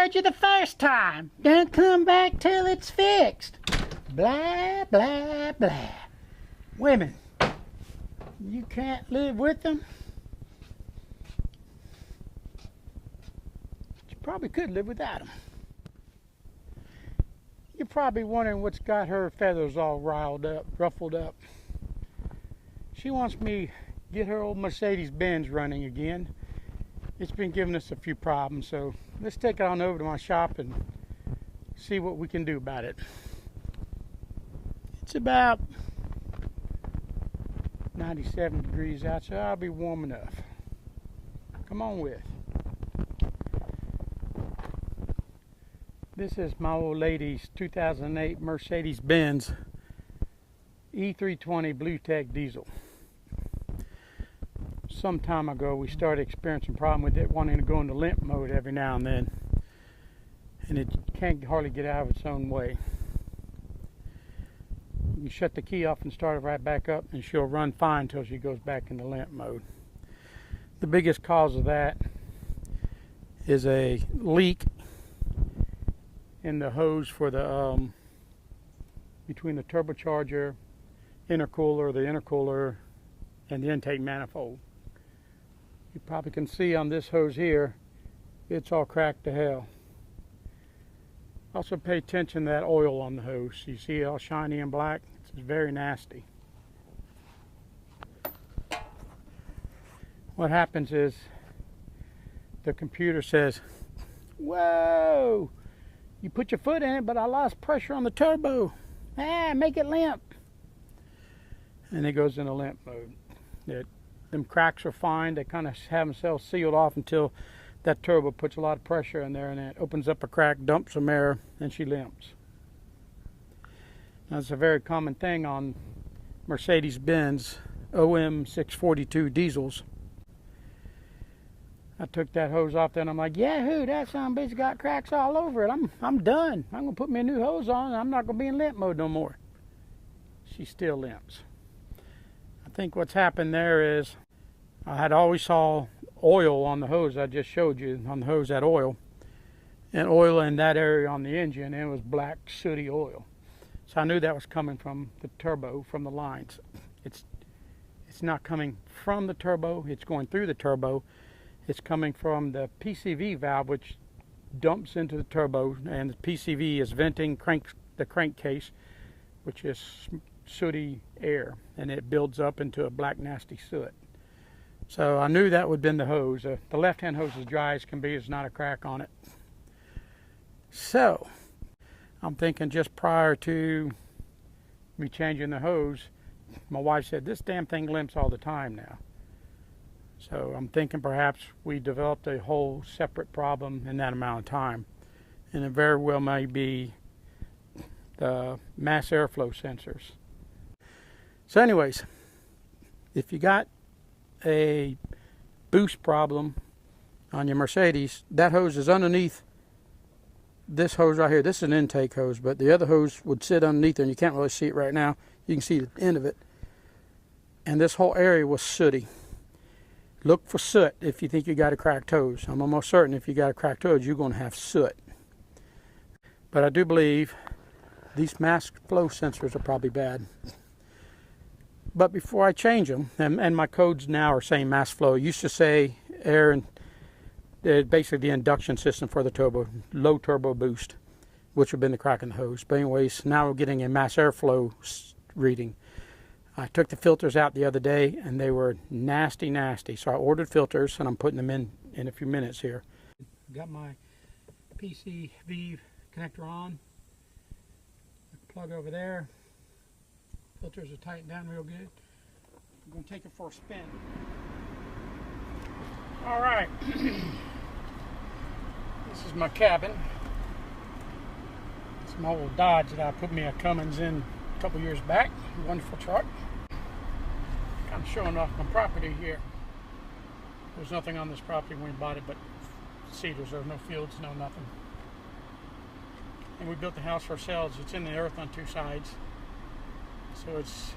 heard you the first time. Don't come back till it's fixed. Blah, blah, blah. Women, you can't live with them. You probably could live without them. You're probably wondering what's got her feathers all riled up, ruffled up. She wants me to get her old Mercedes Benz running again. It's been giving us a few problems, so let's take it on over to my shop and see what we can do about it. It's about 97 degrees out, so I'll be warm enough. Come on with. This is my old lady's 2008 Mercedes Benz E320 Bluetec diesel. Some time ago we started experiencing a problem with it wanting to go into limp mode every now and then, and it can't hardly get out of its own way. You shut the key off and start it right back up and she'll run fine until she goes back into limp mode. The biggest cause of that is a leak in the hose for the between the turbocharger, intercooler, and the intake manifold. You probably can see on this hose here, it's all cracked to hell. Also pay attention to that oil on the hose. You see it all shiny and black? It's very nasty. What happens is the computer says, whoa, you put your foot in it, but I lost pressure on the turbo. Make it limp. And it goes into limp mode. Them cracks are fine. They kind of have themselves sealed off until that turbo puts a lot of pressure in there and it opens up a crack, dumps some air, and she limps. Now, it's a very common thing on Mercedes-Benz OM642 diesels. I took that hose off there and I'm like, yahoo, that son of a bitch got cracks all over it. I'm done. I'm gonna put me a new hose on and I'm not gonna be in limp mode no more. She still limps. I think what's happened there is I had always saw oil on the hose I just showed you, on the hose, that oil, and oil in that area on the engine, and it was black sooty oil. So I knew that was coming from the turbo, from the lines. It's not coming from the turbo, it's going through the turbo. It's coming from the PCV valve, which dumps into the turbo, and the PCV is venting the crankcase, which is sooty air, and it builds up into a black nasty soot. So I knew that would have been the hose. The left-hand hose is dry as can be. There's not a crack on it. So I'm thinking just prior to me changing the hose, my wife said, this damn thing limps all the time now. So I'm thinking perhaps we developed a whole separate problem in that amount of time. And it very well may be the mass airflow sensors. So anyways, if you got a boost problem on your Mercedes, that hose is underneath this hose right here. This is an intake hose, but the other hose would sit underneath there, and you can't really see it right now. You can see the end of it. And this whole area was sooty. Look for soot if you think you got a cracked hose. I'm almost certain if you got a cracked hose, you're going to have soot. But I do believe these mass flow sensors are probably bad. But before I change them, and my codes now are saying mass flow. It used to say air, and basically the induction system for the turbo, low turbo boost, which would have been the crack in the hose. But anyways, now we're getting a mass airflow reading. I took the filters out the other day and they were nasty, nasty. So I ordered filters and I'm putting them in a few minutes here. Got my PCV connector on. Plug over there. Filters are tightened down real good. I'm going to take it for a spin. All right. This is my cabin. It's my old Dodge that I put me a Cummins in a couple years back. Wonderful truck. Kind of showing off my property here. There's nothing on this property when we bought it but cedars. There's no fields, no nothing. And we built the house ourselves. It's in the earth on two sides. So it's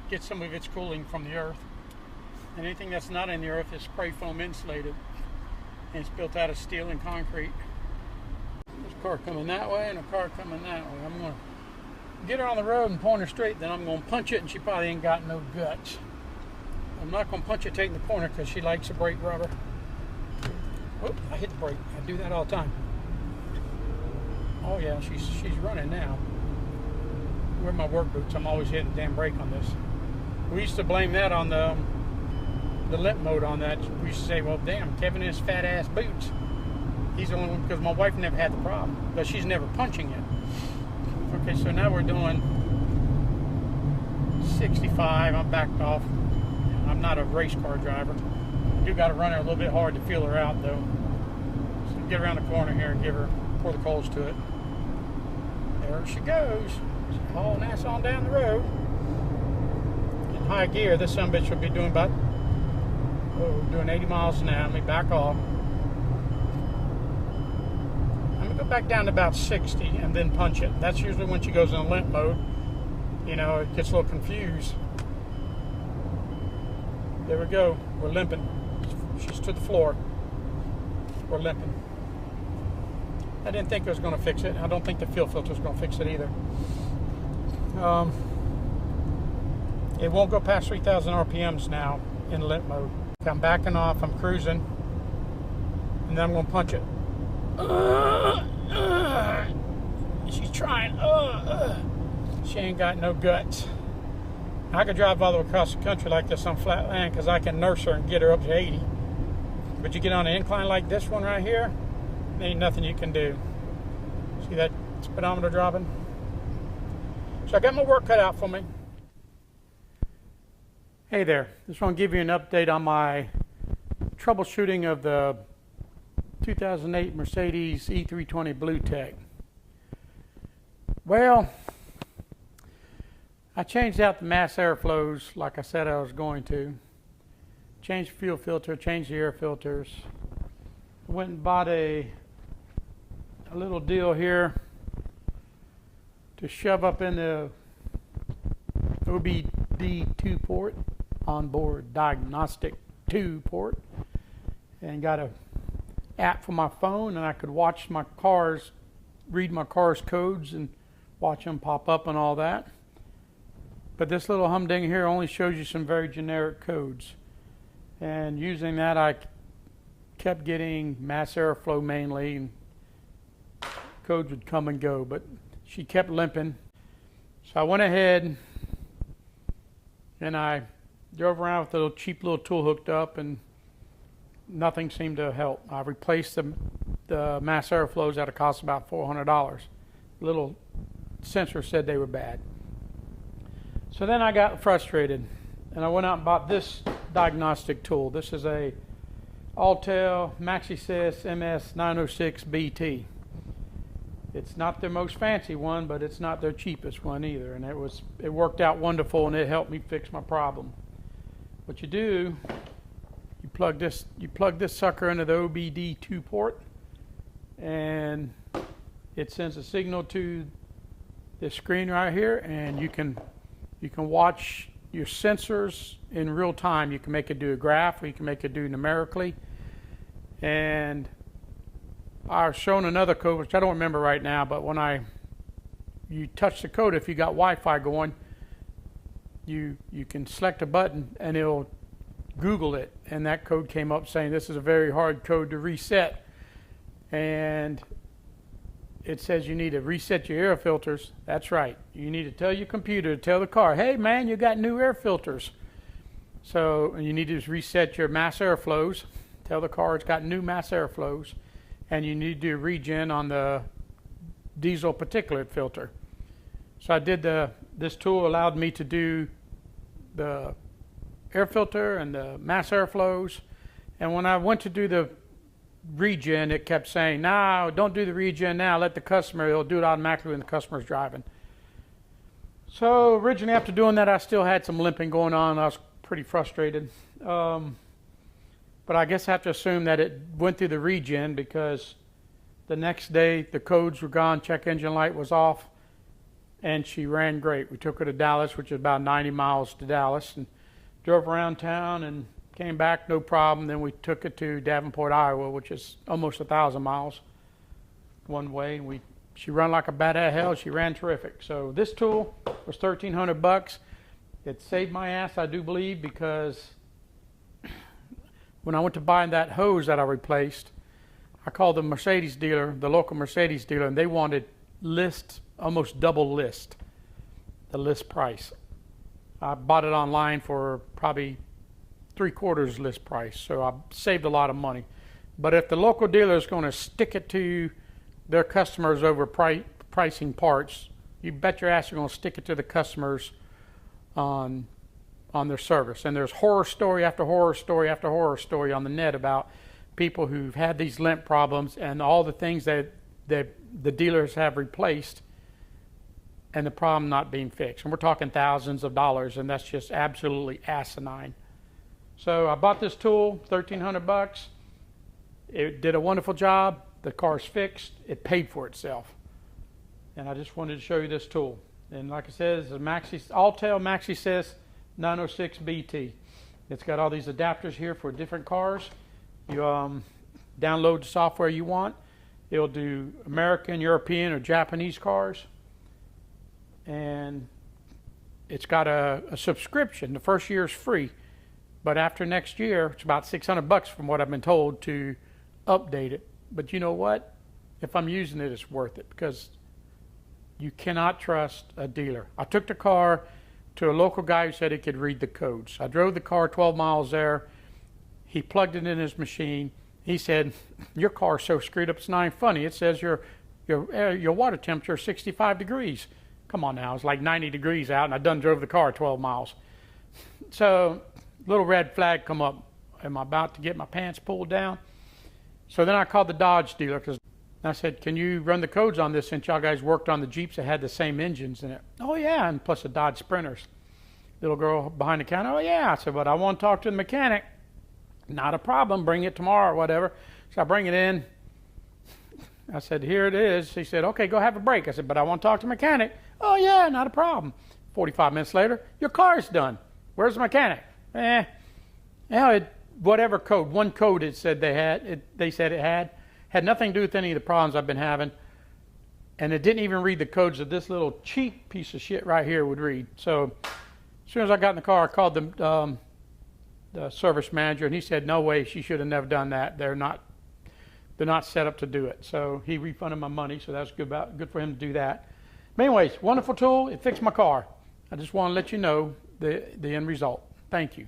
gets some of its cooling from the earth. And anything that's not in the earth is spray foam insulated. and it's built out of steel and concrete. There's a car coming that way and a car coming that way. I'm going to get her on the road and point her straight, then I'm going to punch it, and she probably ain't got no guts. I'm not going to punch it taking the corner because she likes the brake rubber. Whoop, I hit the brake. I do that all the time. Oh yeah, she's running now. I wear my work boots. I'm always hitting the damn brake on this. We used to blame that on the limp mode on that. We used to say, well, damn, Kevin and his fat ass boots. He's the only one, because my wife never had the problem, because she's never punching it. Okay, so now we're doing 65. I'm backed off. I'm not a race car driver. I do got to run her a little bit hard to feel her out, though. So get around the corner here and pour the coals to it. There she goes. She's hauling ass on down the road. In high gear, this sumbitch will be doing about, doing 80 miles an hour. Let me back off. I'm going to go back down to about 60 and then punch it. That's usually when she goes in limp mode. You know, it gets a little confused. There we go. We're limping. She's to the floor. We're limping. I didn't think it was going to fix it. I don't think the fuel filter is going to fix it either. It won't go past 3,000 RPMs now in limp mode. I'm backing off. I'm cruising. And then I'm going to punch it. She's trying. She ain't got no guts. I could drive all the way across the country like this on flat land because I can nurse her and get her up to 80. But you get on an incline like this one right here, there ain't nothing you can do. See that speedometer dropping? So I got my work cut out for me. Hey there, just want to give you an update on my troubleshooting of the 2008 Mercedes E320 Bluetec. Well, I changed out the mass airflows like I said I was going to. Changed the fuel filter, changed the air filters. I went and bought a little deal here to shove up in the OBD2 port, onboard diagnostic 2 port, and got a app for my phone, and I could watch my cars, read my car's codes and watch them pop up and all that. But this little humdinger here only shows you some very generic codes. And using that, I kept getting mass airflow mainly, and codes would come and go, but she kept limping. So I went ahead and I drove around with a little cheap little tool hooked up, and nothing seemed to help. I replaced the mass airflows at a cost of about $400. The little sensor said they were bad. So then I got frustrated, and I went out and bought this diagnostic tool. This is a Autel MaxiSys MS906 BT. It's not their most fancy one, but it's not their cheapest one either, and it worked out wonderful, and it helped me fix my problem. What you do, you plug this sucker into the OBD2 port, and it sends a signal to this screen right here, and you can watch your sensors in real time. You can make it do a graph, or you can make it do numerically. And I've shown another code, which I don't remember right now, but when you touch the code, if you got Wi-Fi going, you can select a button and it'll Google it. And that code came up saying this is a very hard code to reset. And it says you need to reset your air filters. That's right. You need to tell your computer to tell the car, hey man, you got new air filters. So you need to reset your mass airflows. Tell the car it's got new mass airflows. And you need to do a regen on the diesel particulate filter. So I did this tool allowed me to do the air filter and the mass airflows. And when I went to do the regen, it kept saying, no, don't do the regen now, let the customer, it'll do it automatically when the customer's driving. So originally after doing that, I still had some limping going on. I was pretty frustrated. But I guess I have to assume that it went through the regen, because the next day the codes were gone, check engine light was off, and she ran great. We took her to Dallas, which is about 90 miles to Dallas, and drove around town and Came back, no problem. Then we took it to Davenport, Iowa, which is almost 1,000 miles one way. She ran like a bat out of hell. She ran terrific. So this tool was $1,300. It saved my ass, I do believe, because when I went to buy that hose that I replaced, I called the Mercedes dealer, the local Mercedes dealer, and they wanted list, almost double list, the list price. I bought it online for probably 3/4 list price, so I saved a lot of money. But if the local dealer is going to stick it to their customers over pricing parts, you bet your ass you're going to stick it to the customers on their service. And there's horror story after horror story after horror story on the net about people who've had these limp problems and all the things that the dealers have replaced and the problem not being fixed. And we're talking thousands of dollars, and that's just absolutely asinine. So I bought this tool, $1,300. It did a wonderful job. The car's fixed. It paid for itself. And I just wanted to show you this tool. And like I said, it's a Alltel MaxiSys 906 BT. It's got all these adapters here for different cars. You download the software you want. It'll do American, European, or Japanese cars. And it's got a subscription. The first year is free. But after next year, it's about $600 from what I've been told to update it. But you know what? If I'm using it, it's worth it, because you cannot trust a dealer. I took the car to a local guy who said he could read the codes. I drove the car 12 miles there. He plugged it in his machine. He said, your car's so screwed up, it's not even funny. It says your water temperature is 65 degrees. Come on now, it's like 90 degrees out, and I done drove the car 12 miles. So, little red flag come up. Am I about to get my pants pulled down? So then I called the Dodge dealer, because I said, can you run the codes on this since y'all guys worked on the Jeeps that had the same engines in it? Oh yeah, and plus the Dodge Sprinters. Little girl behind the counter, oh yeah. I said, but I want to talk to the mechanic. Not a problem, bring it tomorrow or whatever. So I bring it in. I said, here it is. He said, okay, go have a break. I said, but I want to talk to the mechanic. Oh yeah, not a problem. 45 minutes later, your car's done. Where's the mechanic? Whatever code, one code it said they said it had nothing to do with any of the problems I've been having. And it didn't even read the codes that this little cheap piece of shit right here would read. So as soon as I got in the car, I called the service manager, and he said, no way, she should have never done that. They're not set up to do it. So he refunded my money, so that's good for him to do that. But anyways, wonderful tool. It fixed my car. I just want to let you know the end result. Thank you.